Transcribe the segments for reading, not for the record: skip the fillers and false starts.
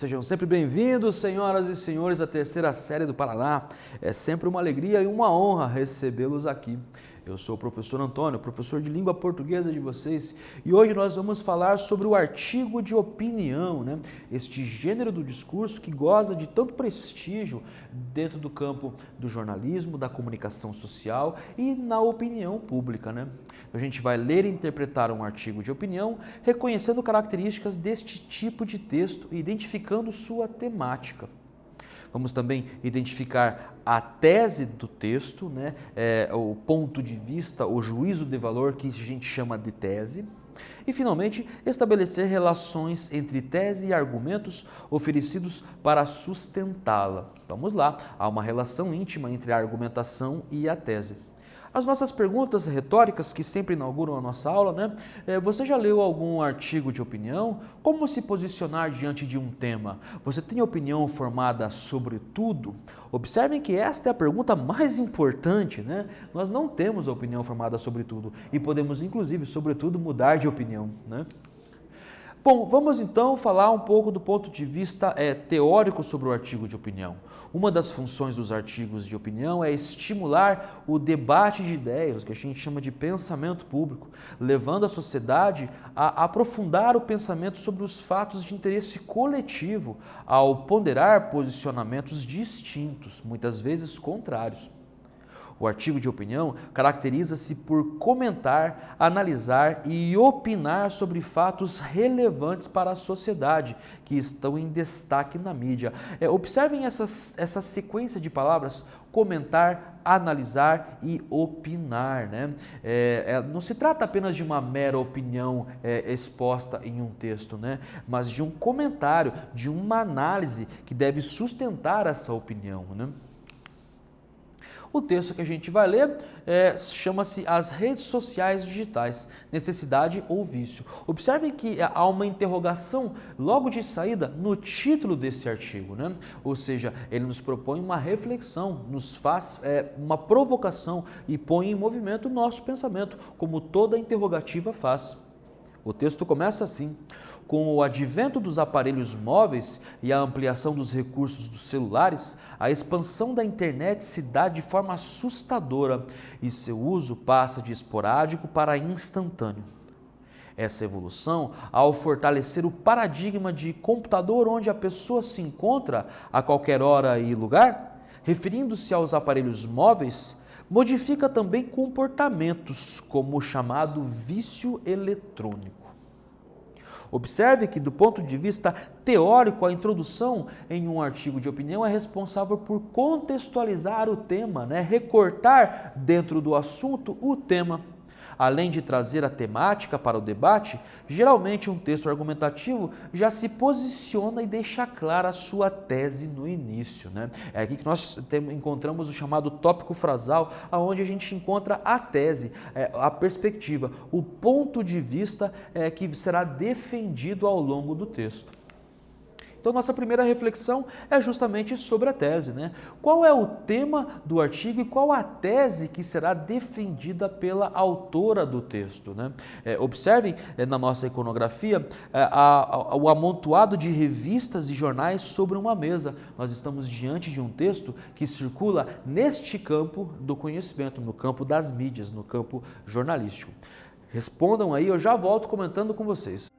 Sejam sempre bem-vindos, senhoras e senhores, à terceira série do Paraná. É sempre uma alegria e uma honra recebê-los aqui. Eu sou o professor Antônio, professor de língua portuguesa de vocês, e hoje nós vamos falar sobre o artigo de opinião, né? Este gênero do discurso que goza de tanto prestígio dentro do campo do jornalismo, da comunicação social e na opinião pública, né? A gente vai ler e interpretar um artigo de opinião, reconhecendo características deste tipo de texto e identificando sua temática. Vamos também identificar a tese do texto, né? O ponto de vista, o juízo de valor que a gente chama de tese. E, finalmente, estabelecer relações entre tese e argumentos oferecidos para sustentá-la. Vamos lá, há uma relação íntima entre a argumentação e a tese. As nossas perguntas retóricas que sempre inauguram a nossa aula, né? Você já leu algum artigo de opinião? Como se posicionar diante de um tema? Você tem opinião formada sobre tudo? Observem que esta é a pergunta mais importante, né? Nós não temos opinião formada sobre tudo e podemos, inclusive, sobretudo, mudar de opinião, né? Bom, vamos então falar um pouco do ponto de vista teórico sobre o artigo de opinião. Uma das funções dos artigos de opinião é estimular o debate de ideias, que a gente chama de pensamento público, levando a sociedade a aprofundar o pensamento sobre os fatos de interesse coletivo, ao ponderar posicionamentos distintos, muitas vezes contrários. O artigo de opinião caracteriza-se por comentar, analisar e opinar sobre fatos relevantes para a sociedade que estão em destaque na mídia. Observem essa sequência de palavras: comentar, analisar e opinar, né? Não se trata apenas de uma mera opinião exposta em um texto, né? Mas de um comentário, de uma análise que deve sustentar essa opinião, né? O texto que a gente vai ler chama-se As Redes Sociais Digitais, Necessidade ou Vício. Observem que há uma interrogação logo de saída no título desse artigo, né? Ou seja, ele nos propõe uma reflexão, nos faz uma provocação e põe em movimento o nosso pensamento, como toda interrogativa faz. O texto começa assim: com o advento dos aparelhos móveis e a ampliação dos recursos dos celulares, a expansão da internet se dá de forma assustadora e seu uso passa de esporádico para instantâneo. Essa evolução, ao fortalecer o paradigma de computador onde a pessoa se encontra a qualquer hora e lugar, referindo-se aos aparelhos móveis, modifica também comportamentos, como o chamado vício eletrônico. Observe que, do ponto de vista teórico, a introdução em um artigo de opinião é responsável por contextualizar o tema, né? Recortar dentro do assunto o tema. Além de trazer a temática para o debate, geralmente um texto argumentativo já se posiciona e deixa clara a sua tese no início, né? É aqui que nós encontramos o chamado tópico frasal, onde a gente encontra a tese, a perspectiva, o ponto de vista que será defendido ao longo do texto. Então, nossa primeira reflexão é justamente sobre a tese, né? Qual é o tema do artigo e qual a tese que será defendida pela autora do texto, né? Observem na nossa iconografia o amontoado de revistas e jornais sobre uma mesa. Nós estamos diante de um texto que circula neste campo do conhecimento, no campo das mídias, no campo jornalístico. Respondam aí, eu já volto comentando com vocês.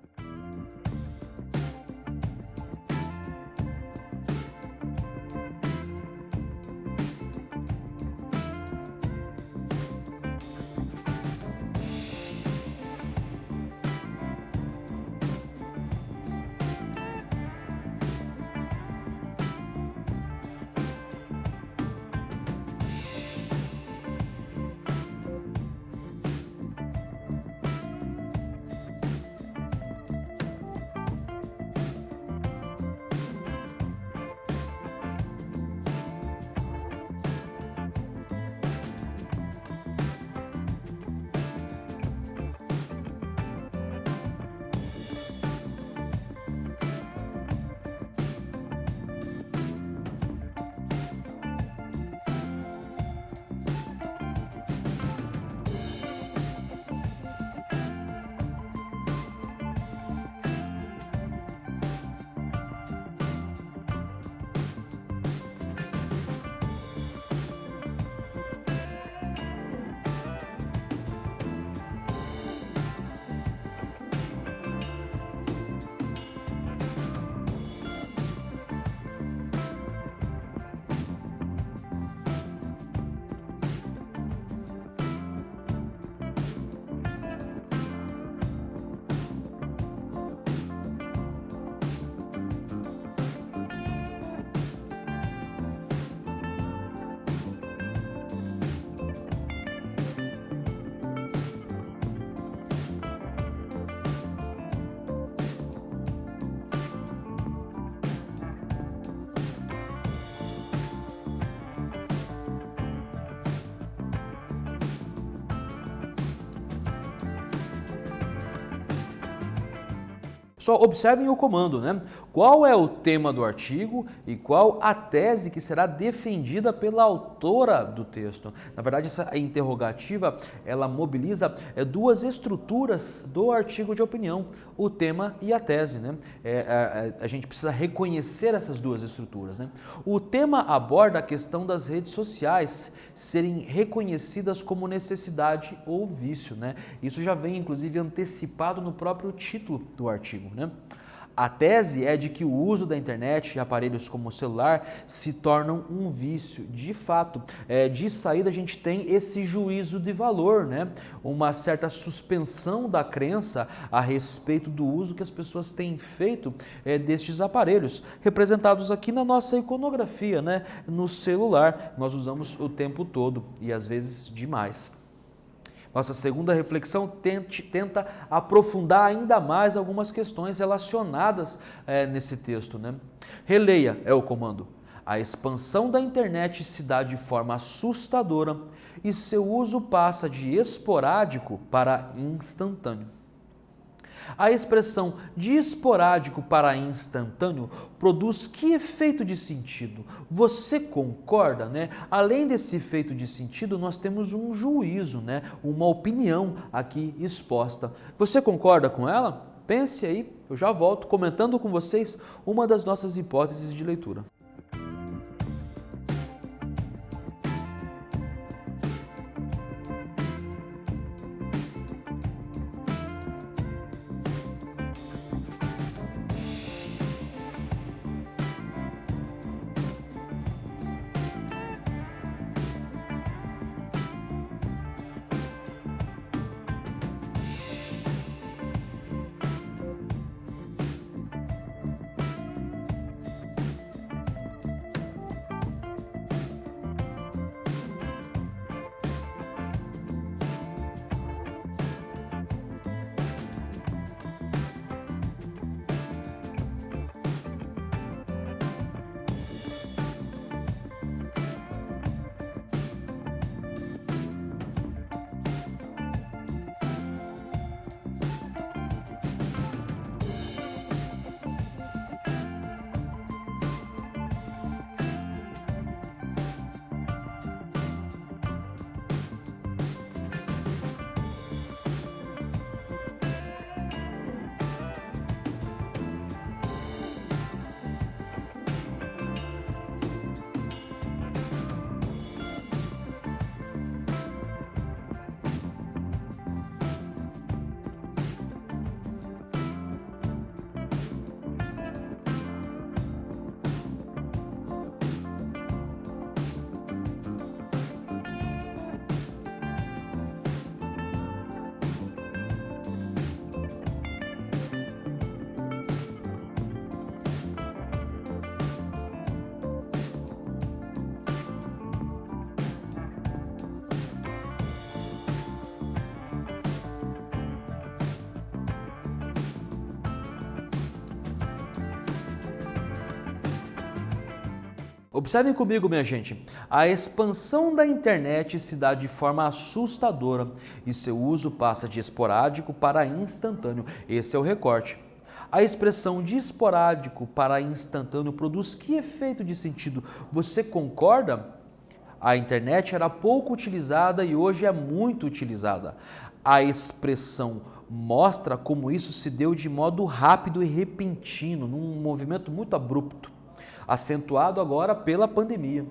Pessoal, observem o comando, né? Qual é o tema do artigo e qual a tese que será defendida pela autora do texto. Na verdade, essa interrogativa, ela mobiliza duas estruturas do artigo de opinião, o tema e a tese, né? A gente precisa reconhecer essas duas estruturas, né? O tema aborda a questão das redes sociais serem reconhecidas como necessidade ou vício, né? Isso já vem, inclusive, antecipado no próprio título do artigo, né? A tese é de que o uso da internet e aparelhos como o celular se tornam um vício. De fato, de saída a gente tem esse juízo de valor, né? Uma certa suspensão da crença a respeito do uso que as pessoas têm feito destes aparelhos, representados aqui na nossa iconografia, né? No celular, nós usamos o tempo todo e às vezes demais. Nossa segunda reflexão tenta aprofundar ainda mais algumas questões relacionadas nesse texto, né? Releia é o comando. A expansão da internet se dá de forma assustadora e seu uso passa de esporádico para instantâneo. A expressão de esporádico para instantâneo produz que efeito de sentido? Você concorda, né? Além desse efeito de sentido, nós temos um juízo, né? Uma opinião aqui exposta. Você concorda com ela? Pense aí, eu já volto comentando com vocês uma das nossas hipóteses de leitura. Observem comigo, minha gente, a expansão da internet se dá de forma assustadora e seu uso passa de esporádico para instantâneo. Esse é o recorte. A expressão de esporádico para instantâneo produz que efeito de sentido? Você concorda? A internet era pouco utilizada e hoje é muito utilizada. A expressão mostra como isso se deu de modo rápido e repentino, num movimento muito abrupto, acentuado agora pela pandemia.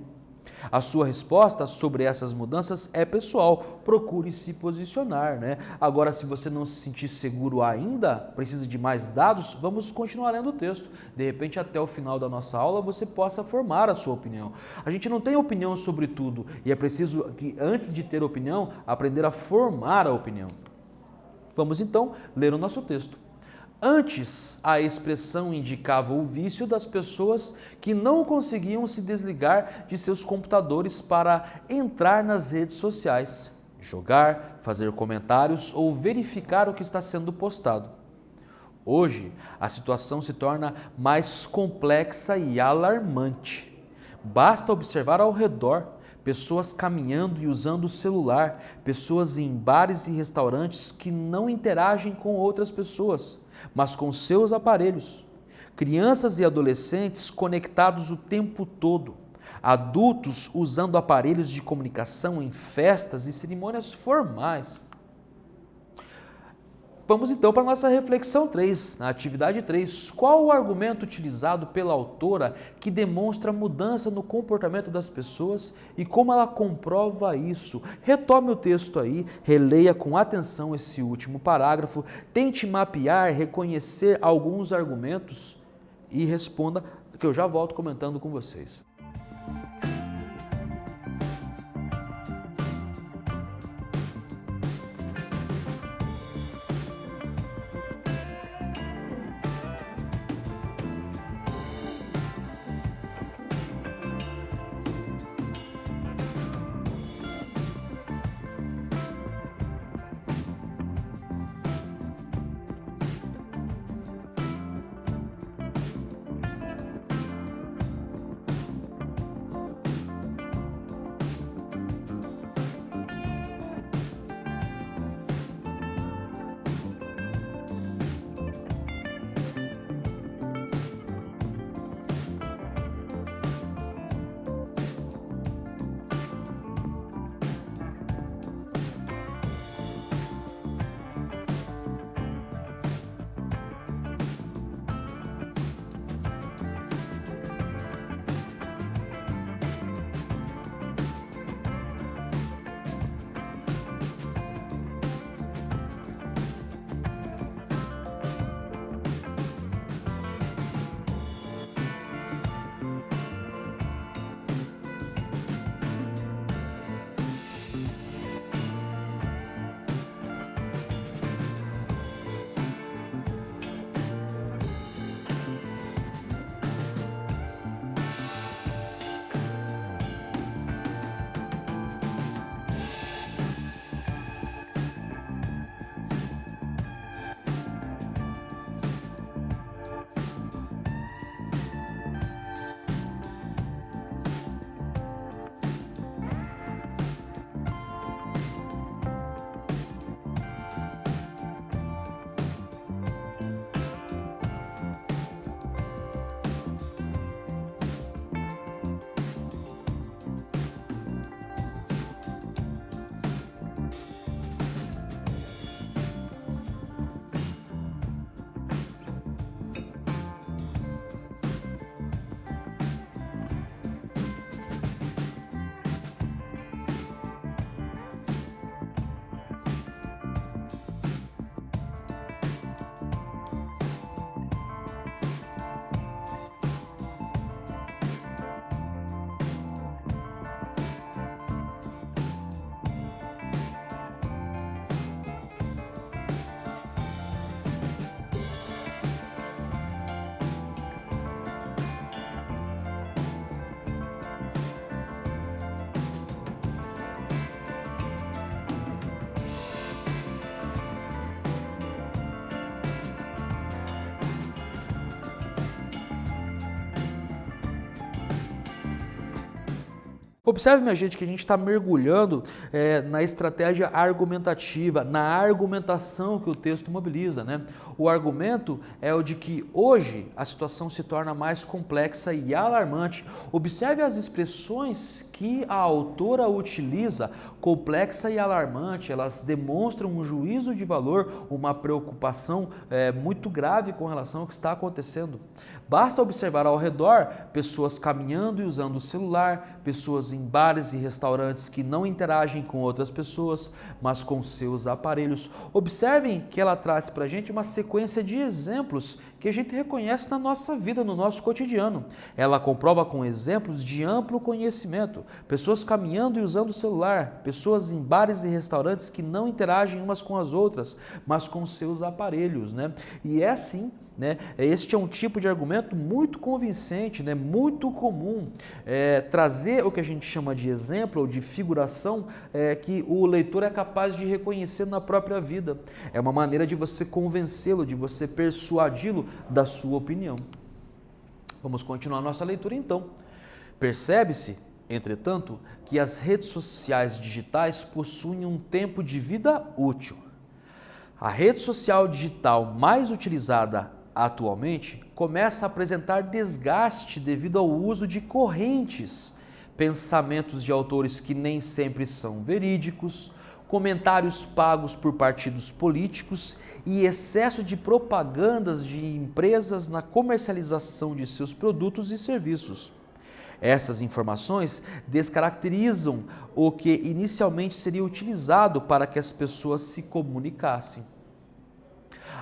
A sua resposta sobre essas mudanças é pessoal, procure se posicionar, né? Agora, se você não se sentir seguro ainda, precisa de mais dados, vamos continuar lendo o texto. De repente, até o final da nossa aula, você possa formar a sua opinião. A gente não tem opinião sobre tudo e é preciso que, antes de ter opinião, aprender a formar a opinião. Vamos então ler o nosso texto. Antes, a expressão indicava o vício das pessoas que não conseguiam se desligar de seus computadores para entrar nas redes sociais, jogar, fazer comentários ou verificar o que está sendo postado. Hoje, a situação se torna mais complexa e alarmante. Basta observar ao redor, pessoas caminhando e usando o celular, pessoas em bares e restaurantes que não interagem com outras pessoas, mas com seus aparelhos, crianças e adolescentes conectados o tempo todo, adultos usando aparelhos de comunicação em festas e cerimônias formais. Vamos então para a nossa reflexão 3, na atividade 3. Qual o argumento utilizado pela autora que demonstra mudança no comportamento das pessoas e como ela comprova isso? Retome o texto aí, releia com atenção esse último parágrafo, tente mapear, reconhecer alguns argumentos e responda, que eu já volto comentando com vocês. Observe, minha gente, que a gente está mergulhando na estratégia argumentativa, na argumentação que o texto mobiliza, né? O argumento é o de que hoje a situação se torna mais complexa e alarmante. Observe as expressões que a autora utiliza, complexa e alarmante, elas demonstram um juízo de valor, uma preocupação muito grave com relação ao que está acontecendo. Basta observar ao redor pessoas caminhando e usando o celular, pessoas em bares e restaurantes que não interagem com outras pessoas, mas com seus aparelhos. Observem que ela traz para a gente uma sequência de exemplos que a gente reconhece na nossa vida, no nosso cotidiano. Ela comprova com exemplos de amplo conhecimento. Pessoas caminhando e usando o celular, pessoas em bares e restaurantes que não interagem umas com as outras, mas com seus aparelhos, né? E é assim, né? Este é um tipo de argumento muito convincente, né? Muito comum, trazer o que a gente chama de exemplo ou de figuração que o leitor é capaz de reconhecer na própria vida. É uma maneira de você convencê-lo, de você persuadi-lo da sua opinião. Vamos continuar nossa leitura então. Percebe-se entretanto, que as redes sociais digitais possuem um tempo de vida útil. A rede social digital mais utilizada atualmente começa a apresentar desgaste devido ao uso de correntes, pensamentos de autores que nem sempre são verídicos, comentários pagos por partidos políticos e excesso de propagandas de empresas na comercialização de seus produtos e serviços. Essas informações descaracterizam o que inicialmente seria utilizado para que as pessoas se comunicassem.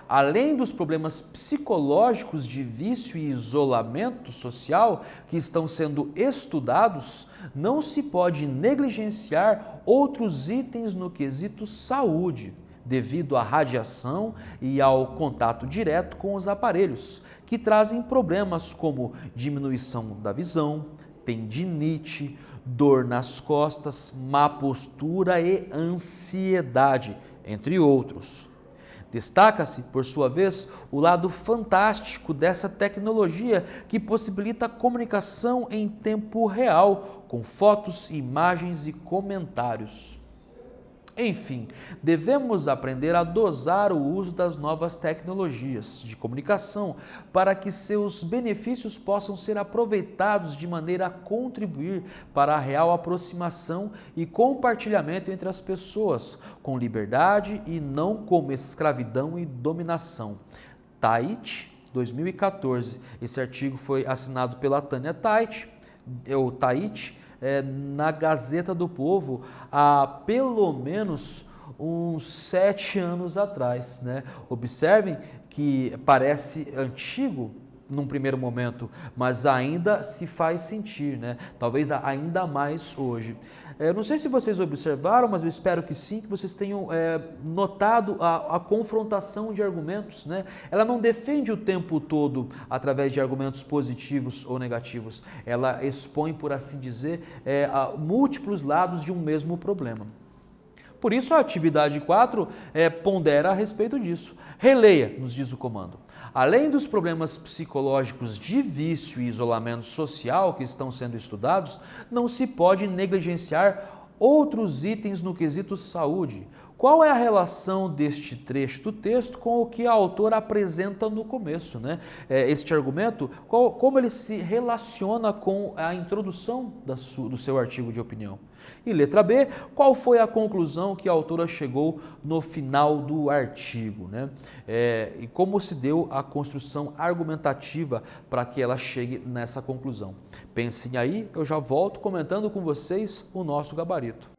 Além dos problemas psicológicos de vício e isolamento social que estão sendo estudados, não se pode negligenciar outros itens no quesito saúde, devido à radiação e ao contato direto com os aparelhos, que trazem problemas como diminuição da visão, tendinite, dor nas costas, má postura e ansiedade, entre outros. Destaca-se, por sua vez, o lado fantástico dessa tecnologia que possibilita a comunicação em tempo real, com fotos, imagens e comentários. Enfim, devemos aprender a dosar o uso das novas tecnologias de comunicação para que seus benefícios possam ser aproveitados de maneira a contribuir para a real aproximação e compartilhamento entre as pessoas, com liberdade e não como escravidão e dominação. Tait, 2014. Esse artigo foi assinado pela Tânia Tait, na Gazeta do Povo há pelo menos uns 7 anos atrás, né? Observem que parece antigo num primeiro momento, mas ainda se faz sentir, né? Talvez ainda mais hoje. Não sei se vocês observaram, mas eu espero que sim, que vocês tenham notado a confrontação de argumentos, né? Ela não defende o tempo todo através de argumentos positivos ou negativos. Ela expõe, por assim dizer, múltiplos lados de um mesmo problema. Por isso a atividade 4 pondera a respeito disso. Releia, nos diz o comando. Além dos problemas psicológicos de vício e isolamento social que estão sendo estudados, não se pode negligenciar outros itens no quesito saúde. Qual é a relação deste trecho do texto com o que a autora apresenta no começo, né? Este argumento, como ele se relaciona com a introdução do seu artigo de opinião? E letra B, qual foi a conclusão que a autora chegou no final do artigo, né? E como se deu a construção argumentativa para que ela chegue nessa conclusão? Pensem aí, eu já volto comentando com vocês o nosso gabarito.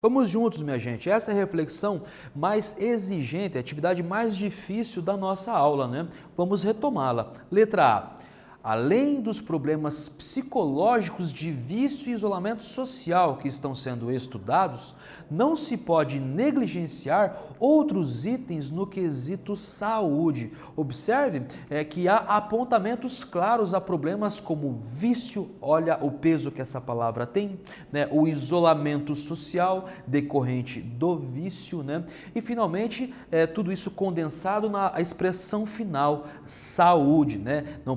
Vamos juntos, minha gente. Essa é a reflexão mais exigente, a atividade mais difícil da nossa aula, né? Vamos retomá-la. Letra A. Além dos problemas psicológicos de vício e isolamento social que estão sendo estudados, não se pode negligenciar outros itens no quesito saúde. Observe que há apontamentos claros a problemas como vício, olha o peso que essa palavra tem, né? O isolamento social decorrente do vício, né? E finalmente, tudo isso condensado na expressão final, saúde, né? Não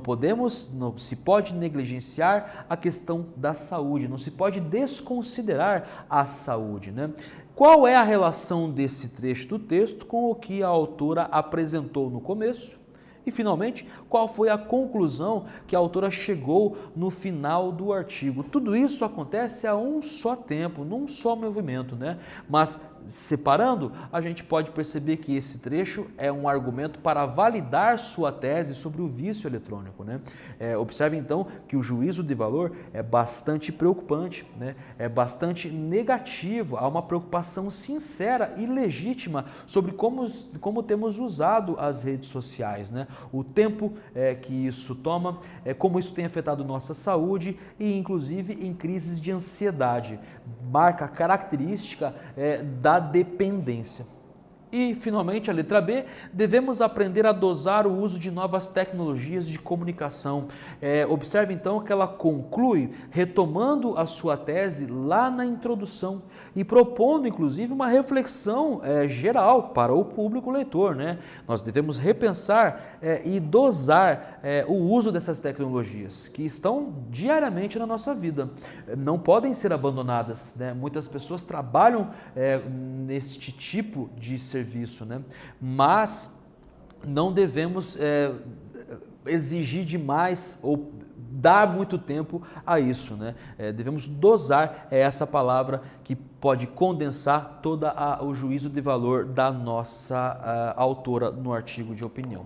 se pode negligenciar a questão da saúde, não se pode desconsiderar a saúde, né? Qual é a relação desse trecho do texto com o que a autora apresentou no começo? E, finalmente, qual foi a conclusão que a autora chegou no final do artigo? Tudo isso acontece a um só tempo, num só movimento, né? Mas, separando, a gente pode perceber que esse trecho é um argumento para validar sua tese sobre o vício eletrônico, né? Observe, então, que o juízo de valor é bastante preocupante, né? É bastante negativo, há uma preocupação sincera e legítima sobre como temos usado as redes sociais, né? O tempo que isso toma, como isso tem afetado nossa saúde e inclusive em crises de ansiedade, marca a característica da dependência. E, finalmente, a letra B, devemos aprender a dosar o uso de novas tecnologias de comunicação. Observe, então, que ela conclui retomando a sua tese lá na introdução e propondo, inclusive, uma reflexão geral para o público leitor, né? Nós devemos repensar e dosar o uso dessas tecnologias que estão diariamente na nossa vida. Não podem ser abandonadas, né? Muitas pessoas trabalham neste tipo de serviço, né? Mas não devemos exigir demais ou dar muito tempo a isso, né? Devemos dosar essa palavra que pode condensar todo o juízo de valor da nossa autora no artigo de opinião.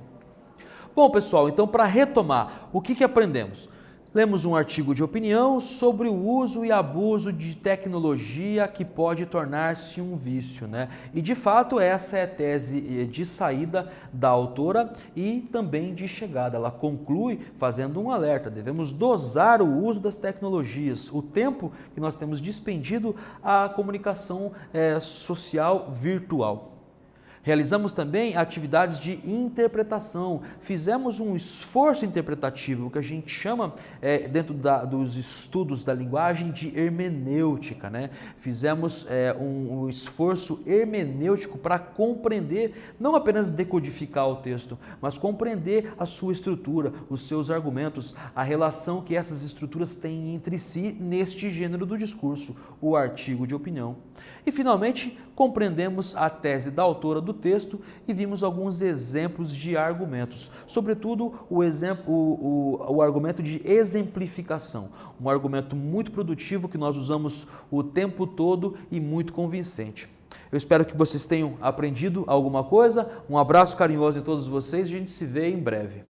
Bom, pessoal, então para retomar, o que aprendemos? Lemos um artigo de opinião sobre o uso e abuso de tecnologia que pode tornar-se um vício, né? E de fato essa é a tese de saída da autora e também de chegada. Ela conclui fazendo um alerta: devemos dosar o uso das tecnologias, o tempo que nós temos despendido à comunicação social virtual. Realizamos também atividades de interpretação, fizemos um esforço interpretativo, o que a gente chama, dentro dos estudos da linguagem, de hermenêutica, né? Fizemos um esforço hermenêutico para compreender, não apenas decodificar o texto, mas compreender a sua estrutura, os seus argumentos, a relação que essas estruturas têm entre si neste gênero do discurso, o artigo de opinião. E, finalmente, compreendemos a tese da autora do texto e vimos alguns exemplos de argumentos, sobretudo o argumento de exemplificação, um argumento muito produtivo que nós usamos o tempo todo e muito convincente. Eu espero que vocês tenham aprendido alguma coisa, um abraço carinhoso em todos vocês e a gente se vê em breve.